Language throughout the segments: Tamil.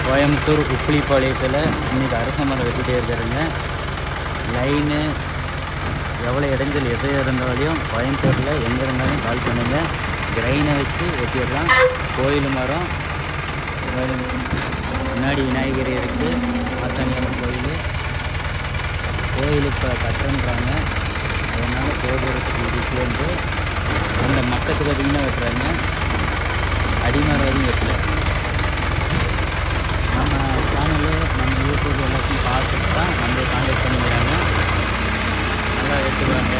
கோயம்புத்தூர் உப்பிலிப்பாளையத்தில் இன்றைக்கி அரச மரம் வெட்டிகிட்டே இருக்காருங்க. லைனு எவ்வளோ இடைஞ்சல் எது இருந்தாலையும் கோயம்புத்தூரில் எங்கே இருந்தாலும் கால் பண்ணுங்கள். கிரைனை வச்சு வெட்டிடலாம். கோயில் மரம் முன்னாடி விநாயகர் இருக்குது, மாசாணியம்மன் கோயில் இப்போ கட்டுன்றாங்க. அதனால் போகிறதுக்கு இதுக்கு அந்த மக்கத்துக்கு அதிகமாக வெட்டுறாங்க. அடிமரம் வரையும் வெட்டல. நம்ம சேனலு நம்ம யூடியூப் எல்லாத்தையும் பார்த்துட்டு தான் நம்மளை கான்டாக்ட் பண்ணிக்கிறாங்க. நல்லா வெட்டுவாங்க.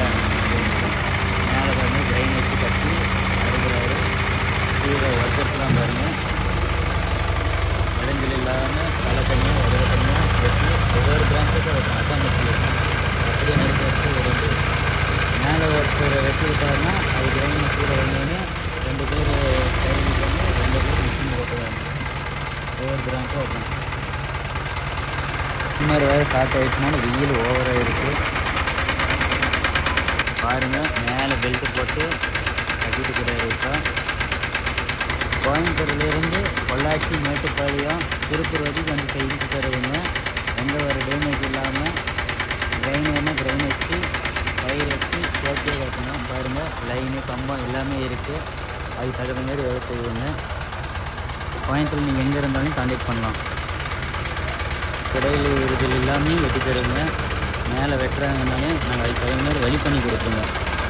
மேலே பாருங்க ட்ரெயின் வச்சு கட்டி அறுக்கிறாரு. கீழே ஒர்க்கர்ஸ்லாம் பாருங்கள் இடைஞ்சல் இல்லாமல் தலை தனியாக உதவ தனியாக வெட்டி ஒவ்வொரு பிரான்ச்சுக்கு வெட்டணும். அதான் முக்கியம். அப்படியே நெருப்பு வச்சு உடம்பு மேலே ஒருத்தர் வெட்டி விட்டாருன்னா அது கிரைண்ட் கீழே வந்தோடனே 2 பேர் டைமிங் பண்ணி 2 பேர் மிஷின் ஓட்டுவாங்க. ஒவ்வொரு கிராமத்தும் வைக்கணும். இன்னொரு வேறு ஸ்டார்ட் ஆகிடுச்சுனாலும் வெயில் ஓவராக இருக்குது பாருங்கள். மேலே பெல்ட்டு போட்டு கட்டிட்டு இருக்கிறாரு. இப்போ கோயம்புத்தூர்லேருந்து பொள்ளாச்சி, மேட்டுப்பாளையம், திருப்பூர் வரைக்கும் கொஞ்சம் செஞ்சு தருவீங்க. எந்த ஒரு டேமேஜ் இல்லாமல் கிரைன் வேணால் கிரைன் வச்சு பயிர் வச்சு சேஃப்டியாக வைக்கணும். பாருங்கள் லைனு கம்பம் எல்லாமே இருக்குது. அதுக்கு தகுந்த மாதிரி வேலை செய்வீங்க. கோயம்புத்தூர் நீங்கள் எங்கே இருந்தாலும் கான்டாக்ட் பண்ணலாம். கடையில் விருதில் எல்லாமே வெட்டி தருவீங்க. மேலே வெட்டுறாங்கனாலே நாங்கள் அதுக்கு தகுந்த மாதிரி வழி பண்ணி கொடுப்போங்க.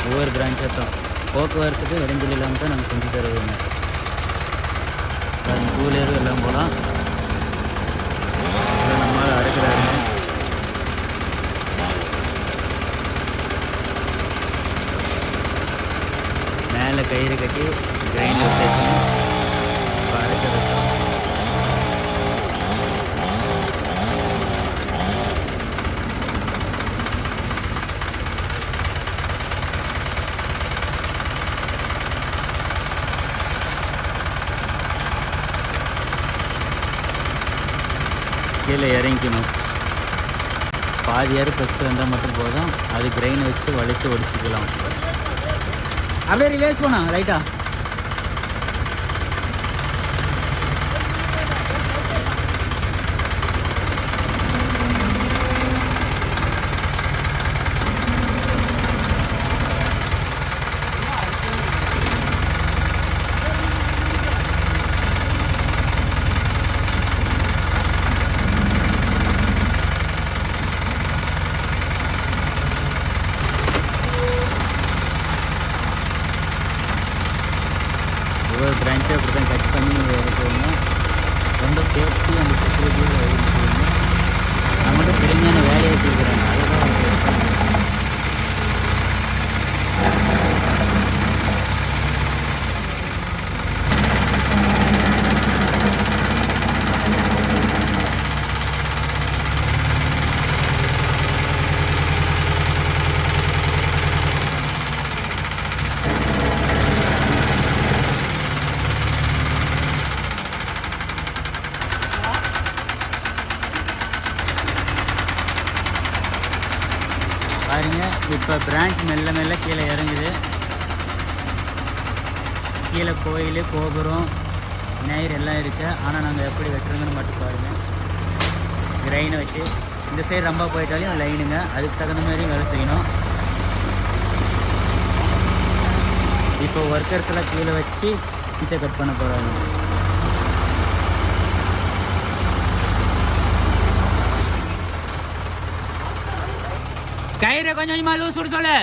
ஒவ்வொரு பிரான்ச்சஸும் போக்குவரத்துக்கு இடைஞ்சல் இல்லாமல் தான் நாங்கள் செஞ்சு தருவோங்க. டூலேரு எல்லாம் போகலாம். நம்மளால் அறுக்கிறாருங்க. மேலே கயிறு கட்டி கிரைண்டர் சேர்க்கணும். இப்போ அரைக்கிறது கீழே இறங்கிக்கணும். பாதி யார் ஃபஸ்ட்டு வந்தால் மட்டும் போதும். அது கிரைனை வச்சு வளைச்சி ஒடிச்சிக்கலாம். அப்படியே ரிவேஸ் போனா ரைட்டா. ஒவ்வொரு பிரான்ச்சை அப்படி தான் கட் பண்ணி எடுக்கணும். ரொம்ப சேஃப்டி அந்த செக்யூரிட்டியோட செய்யணும். நம்மகிட்ட தெரிஞ்சான வேலையை கொடுக்குறாங்க. அதுதான் பாருங்க. இப்போ பிரான்ச் மெல்ல மெல்ல கீழே இறங்குது. கீழே கோயில், கோபுரம், விநாயகர் எல்லாம் இருக்குது. ஆனால் நாங்கள் எப்படி வெட்டுறோங்கன்னு மட்டும் பாருங்கள். கிரைனை வச்சு இந்த சைடு ரொம்ப போயிட்டாலையும் லைனுங்க. அதுக்கு தகுந்த மாதிரி வேலை செய்யணும். இப்போ ஒர்க்கர்ஸ் எல்லாம் கீழே வச்சு பீச்சை கட் பண்ண போகிறாங்க. கயிறை கொஞ்சம் கொஞ்சமாக லூஸ் விட சொல்லு.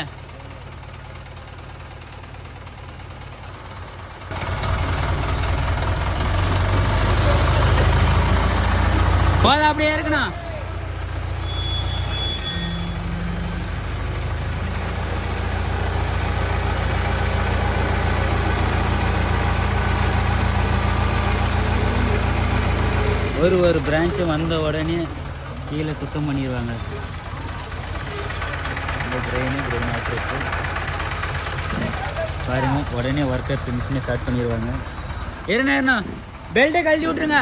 போதும், அப்படியே இருக்கணும். ஒரு பிரான்ச்சு வந்த உடனே கீழே சுத்தம் பண்ணிடுவாங்க. ட்ரெயின் ஆப்ரேட்டு பாருங்க. உடனே ஒர்க்கர்ஸ் மிஷினை ஸ்டார்ட் பண்ணிடுவாங்க. ஏறினா பெல்ட்டை கழட்டி விட்டுருங்க.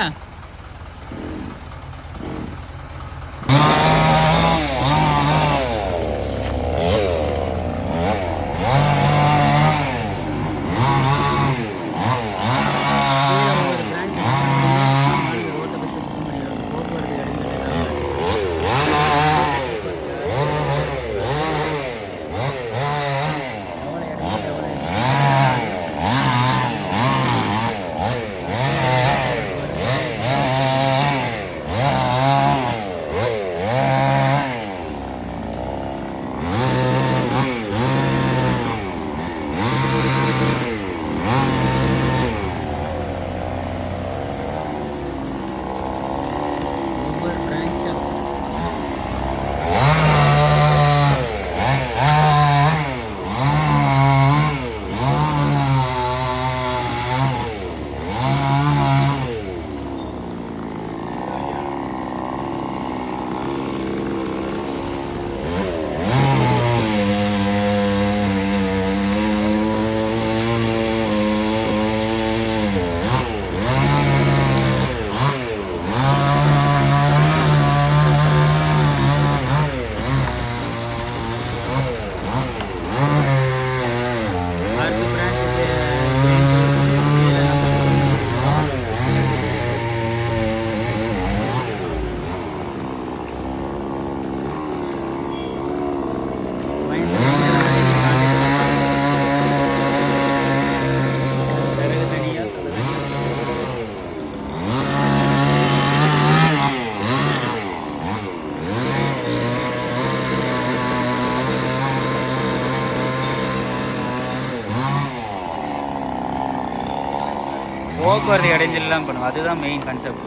போக்குவரத்து இடைஞ்சலாம் பண்ணுவோம், அதுதான் மெயின் கான்செப்ட்.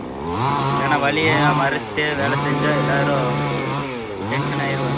ஏன்னா வழியை மறைச்சிட்டு வேலை செஞ்சால் எல்லோரும் டென்ஷன் ஆயிடுவாங்க.